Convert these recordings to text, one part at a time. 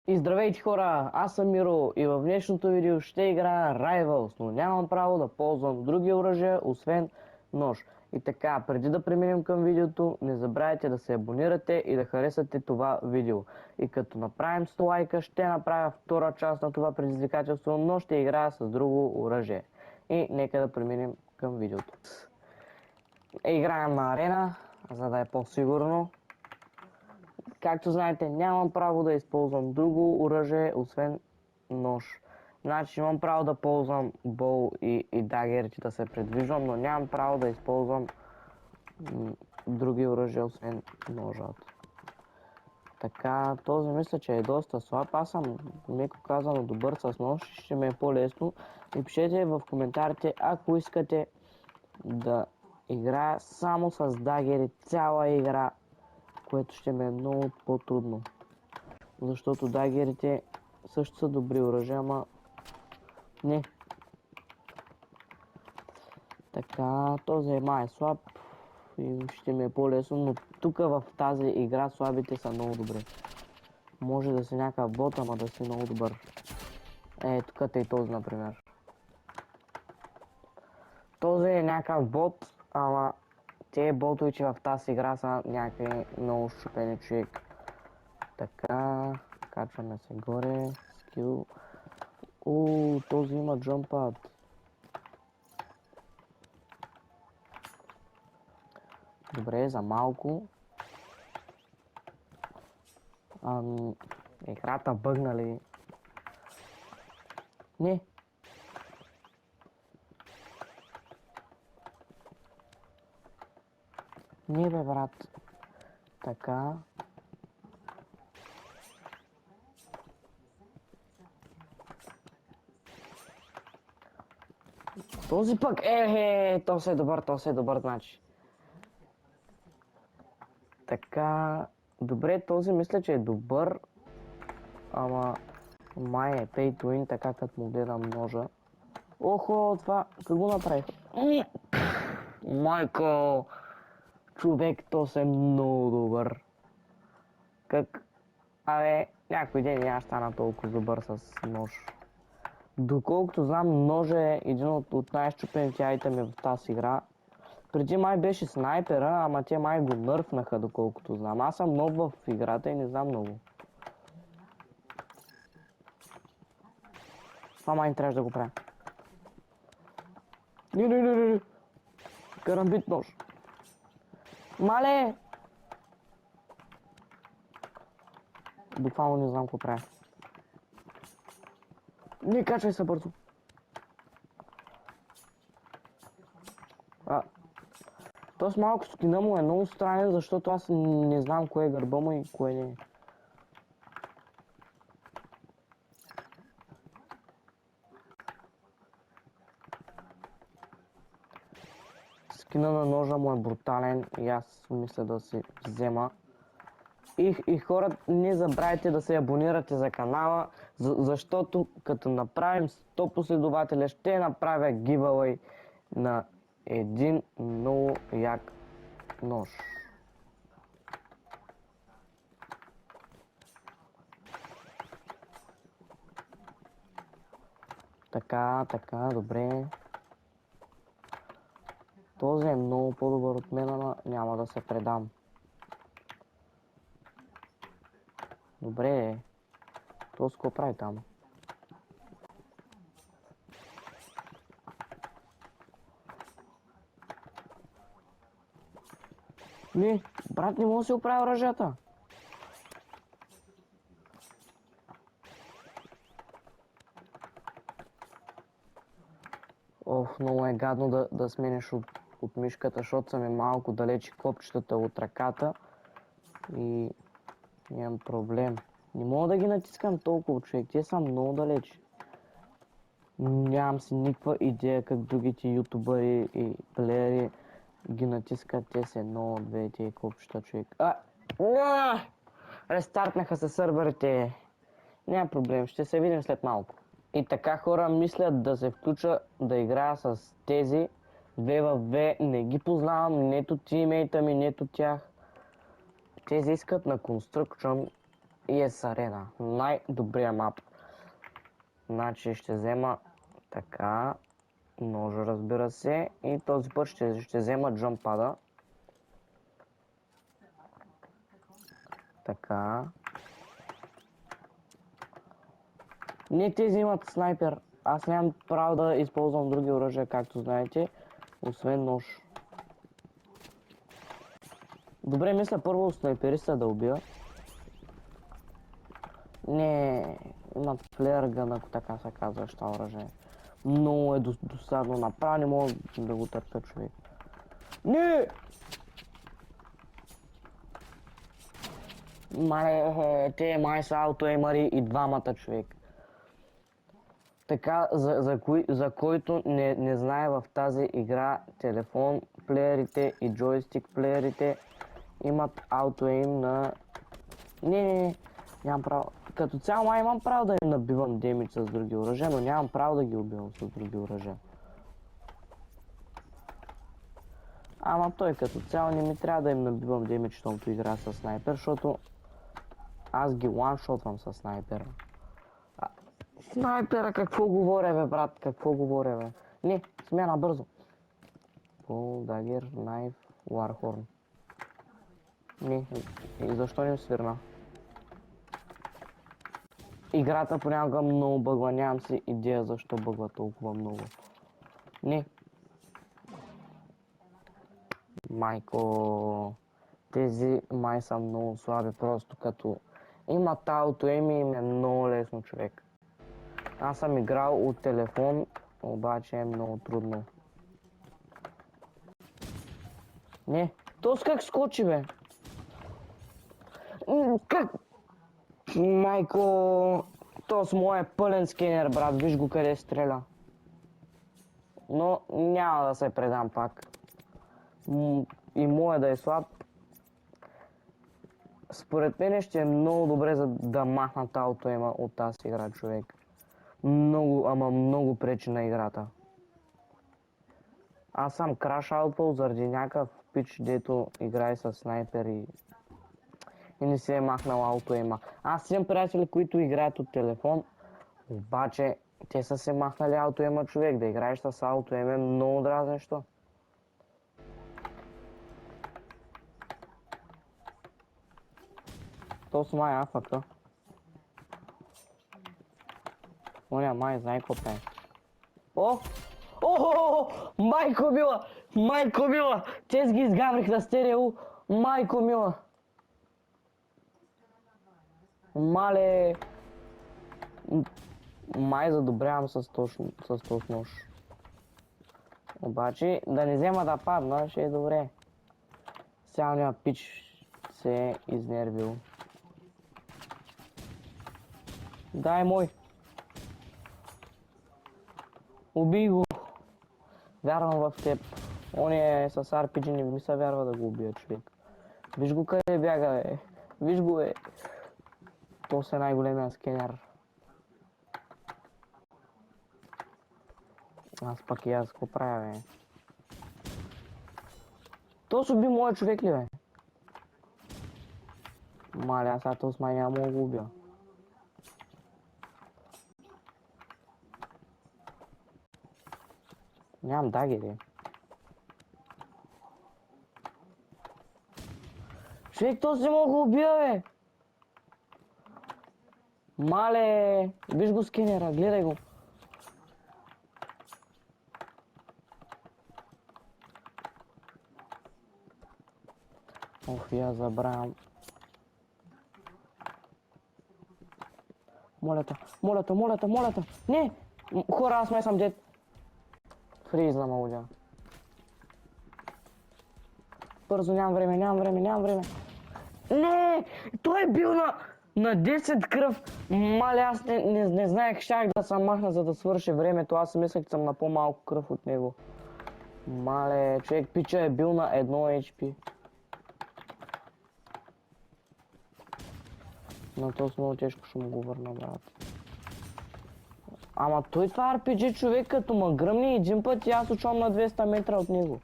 И здравейте хора, аз съм Миро и в днешното видео ще играя Rivals, но нямам право да ползвам други оръжия, освен нож. И така, преди да преминем към видеото, не забравяйте да се абонирате и да харесате това видео. И като направим 100 лайка, ще направя втора част на това предизвикателство, но ще играя с друго оръжие. И нека да преминем към видеото. Играем на арена, за да е по-сигурно. Както знаете, нямам право да използвам друго оръжие, освен нож. Значи имам право да ползвам бол и дагерите да се предвижвам, но нямам право да използвам други оръжия, освен ножът. Така, този мисля, че е доста слаб. Аз съм, меко казано, добър с нож, ще ми е по-лесно. И пишете в коментарите, ако искате да играя само с дагери цяла игра, което ще ми е много по-трудно. Защото дагерите също са добри оръжия, ама не. Така, този е май слаб и ще ми е по-лесно, но тук в тази игра слабите са много добри. Може да си някакъв бот, ама да си много добър. Тук е и този, например. Този е някакъв бот, ама те ботовичи в тази игра са някакви много щупени човек. Така, качваме се горе, скил. Този има джампад. Добре, за малко. Играта бъгна ли? Не. Не бе, брат. Така. Този пък, то се е добър, значи. Така, добре, този мисля, че е добър, ама май е pay to win, така като му гледам ножа. Охо, това, как го направих? Майко, човек, то се е много добър. Някой ден няма стана толкова добър с нож. Доколкото знам, ножа е един от най-щупените айтеми в тази игра. Преди май беше снайпера, ама те май го нърфнаха, доколкото знам. Аз съм нов в играта и не знам много. Това май не трябваше да го правя. Не. Карамбит нож. Мале! Буквално не знам какво правя. Не качвай се бързо. Тоест малко скина му е много странен, защото аз не знам кое е гърба му и кое не е. Скина на ножа му е брутален и аз мисля да си взема. И хора, не забравяйте да се абонирате за канала, защото като направим 100 последователя ще направя giveaway на един много як нож. Така, добре. Този е много по-добър от мен, ама няма да се предам. Добре, този какво прави там? Не, брат, не мога да си оправя оръжията. Много е гадно да смениш от мишката, защото са ми малко далече копчетата от ръката и имам проблем. Не мога да ги натискам толкова, човек, те са много далече. Нямам си никаква идея как другите ютубъри и плеери ги натискат, те са едно, две, тия копчета, човек. Рестартнаха се сървърите. Няма проблем, ще се видим след малко. И така хора мислят да се включа да играя с тези 2 в 2, не ги познавам, нето тимейта ми, нето тях. Тези искат на Construction Yes Arena. Най-добрия мап. Значи ще взема така, ножа разбира се, и този път ще взема джампада. Така. Не, тези имат снайпер. Аз нямам право да използвам други оръжия, както знаете, освен нож. Добре, мисля първо снайпериста да убия. Не, имат флеер гън, ако така се казва, що оръжие. Много е досадно, направо не мога да го търпя, човек. Не! Мале, те май са аутоеймари и двамата, човек. Така, за който не знае в тази игра, телефон плеерите и джойстик плеерите имат аутоейм на... Не, нямам право. Като цяло май имам право да им набивам демидж с други оръжия, но нямам право да ги убивам с други оръжия. Ама той като цяло не ми трябва да им набивам демидж, щомто игра с снайпер, защото аз ги ланшотвам с снайпера. Снайпера, какво говоря бе, брат, какво говоря бе? Не, смяна бързо. Пол, дагер, найф, вархорн. Не, и защо не свирна? Играта понякога много бъгва, нямам си идея защо бъгва толкова много. Не. Майко, тези май са много слаби, просто като имат аутоейм и им е много лесно, човек. Аз съм играл от телефон, обаче е много трудно. Не, тос как скочи бе? Как? Майко, тос мой е пълен скенер, брат, виж го къде стреля. Но няма да се предам пак. И моя да е слаб. Според мен ще е много добре за да махнат аутоема от тази игра, човек. Много, ама много пречи на играта. Аз съм краш аутпол заради някакъв пич, дето играе с снайпер и не се е махнал аутоема. Аз имам приятели, които играят от телефон, обаче те са се махнали аутоема, човек. Да играеш с аутоем е много дразнещо. То с май афака. Оня май знае какво прави. О! О! Майко мила! Майко мила! Те ги изгаврих на стерео! Майко мила! Мале! Май задобрявам с този нож. Обаче да не взема да падна, ще е добре. Сялния пич се е изнервил. Дай мой! Убий го! Вярвам в теб. Он е с RPG, не ми се вярва да го убия, човек. Виж го къде бяга, бе. Виж го, бе. То е най-големия скенер. Аз пък и аз какво правя, бе. То се уби моя човек ли, бе? Мале, аз сега този май няма да го убия. Нямам дагери. Човек, то си мога го убия, бе! Мале! Виж го скенера, гледай го. Ох, я забравям. Молята! Не! Хора, аз май съм дед. Фризна мауля. Бързо, нямам време. Не! Той е бил на 10 кръв. Мале, аз не знаех, щях да се махна, за да свърши времето. Аз мислех, че съм на по-малко кръв от него. Мале, човек пича е бил на 1 HP. Но то с много тежко ще му го върна, брат. Ама той това RPG човек, като ма гръмни един път и аз очувам на 200 метра от него.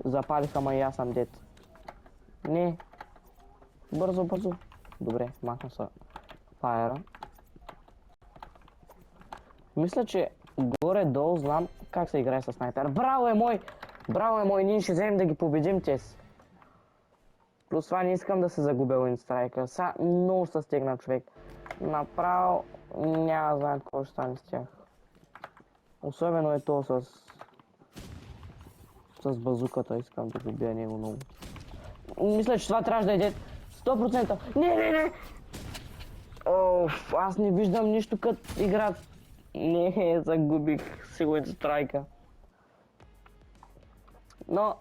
Запалиха, ма и аз съм дет. Не. Бързо, бързо. Добре, махна се фаера. Мисля, че горе-долу знам как се играе с снайпер. Браво е мой! Браво е мой! Ние ще вземем да ги победим тез. Плюс това не искам да се загубя уинстрайка. Сега много ще стегна човек. Направо няма да знам какво ще стане с тях. Особено е то с базуката. Искам да го бия него много. Мисля, че това трябваше да иде 100%. Не! Оф, аз не виждам нищо като играт. Не, загубих си уинстрайка. Но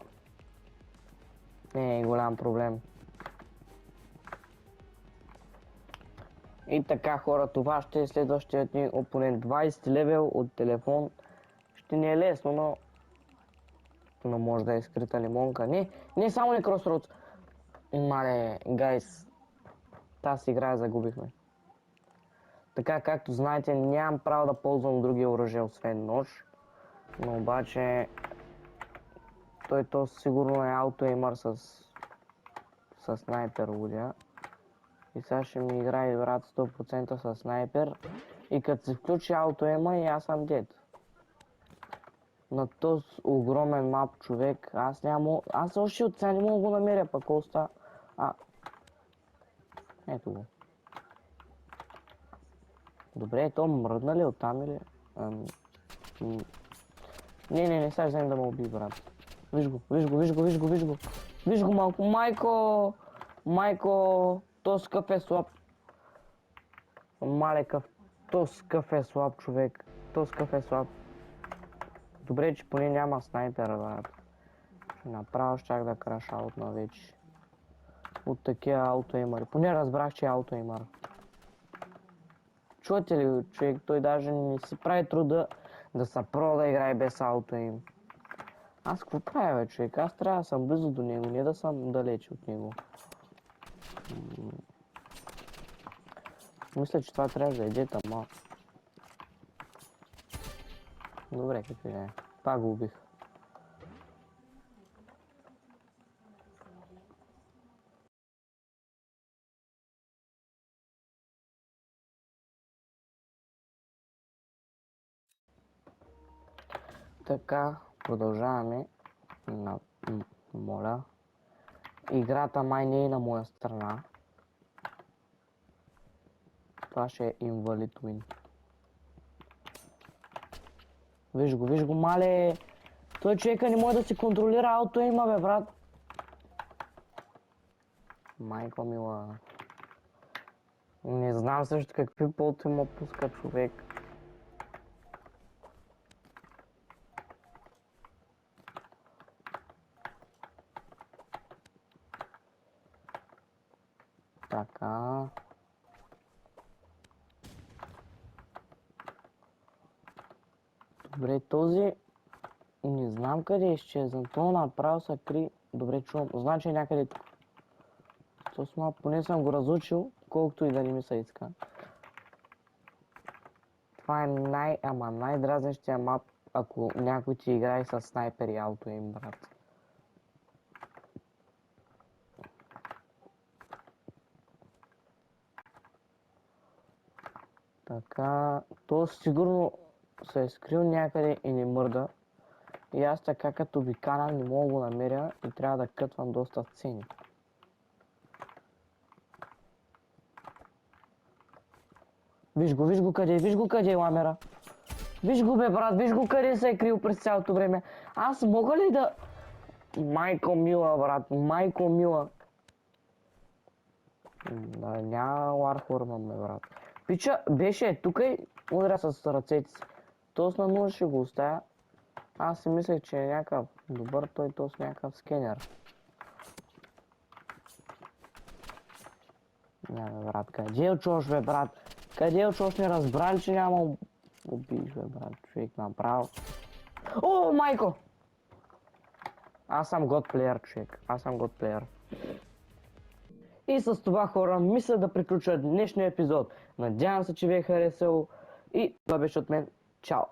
не е голям проблем. И така хора, това ще е следващият ни опонент. 20 левел от телефон. Ще не е лесно, но може да е скрита лимонка. Не само не Crossroads. Мале, гайс. Тази игра загубихме. Така както знаете, нямам право да ползвам други оръжия освен нож. Но обаче то сигурно е аутоеймър с снайпер лудя. И сега ще ми играе брат 100% с снайпер. И като се включи аутоеймър и аз съм дед. На този огромен мап човек, аз още от сега не мога да го намеря пък оста. Ето го. Добре, то мръдна ли оттам или? Не, сега взем да ме уби, брат. Виж го. Виж го малко. Майко, този къв е слаб. Мале къв, този къв е слаб човек. Добре, че поне няма снайпера, брат. Направо щях да краша аутна вече. От такива аутоеймъри. Поне разбрах, че е аутоеймър. Чувате ли, човек, той даже не си прави труда да се про да играе без аутоейм. Аз какво правя, бе, човек? Аз трябва да съм близо до него, не да съм далече от него. Мисля, че това трябва да иде тама. Добре, какви не е. Пак го убих. Така, продължаваме на моля. Играта май не е на моя страна. Това ще е Invalid Win. Виж го, мале! Той човека не може да си контролира аутоейма, бе, брат. Майко мила. Не знам също какви полтоима пуска човек. Така. Добре, този не знам къде е изчезнал. То направо са кри. Добре, чувам. Значи е някъде тук. Поне съм го разучил, колкото и да не ми се иска. Това е най-дразнещия мап, ако някой ти играе с снайпер и аутоейм, брат. Така, то сигурно се е скрил някъде и не мърда. И аз така като обикалям не мога да го намеря и трябва да кътвам доста цени. Виж го къде е ламера. Виж го, бе, брат, виж го къде се е крил през цялото време. Аз мога ли да... Майко мила, брат, майко мила. Няма Warhorn, бе, брат. Пича беше тук и удря с ръцете си. Тоест на нула ще го оставя. Аз си мислех, че е някакъв добър, той с някакъв скенер. Не, бе, брат, къде отчуваш, бе, брат? Къде отчуваш, не разбрали, че няма убиеш, бе, брат, човек направо. О, майко! Аз съм годплеер, човек. И с това, хора, мисля да приключа днешния епизод. Надявам се, че ви е харесал и това беше от мен. Чао!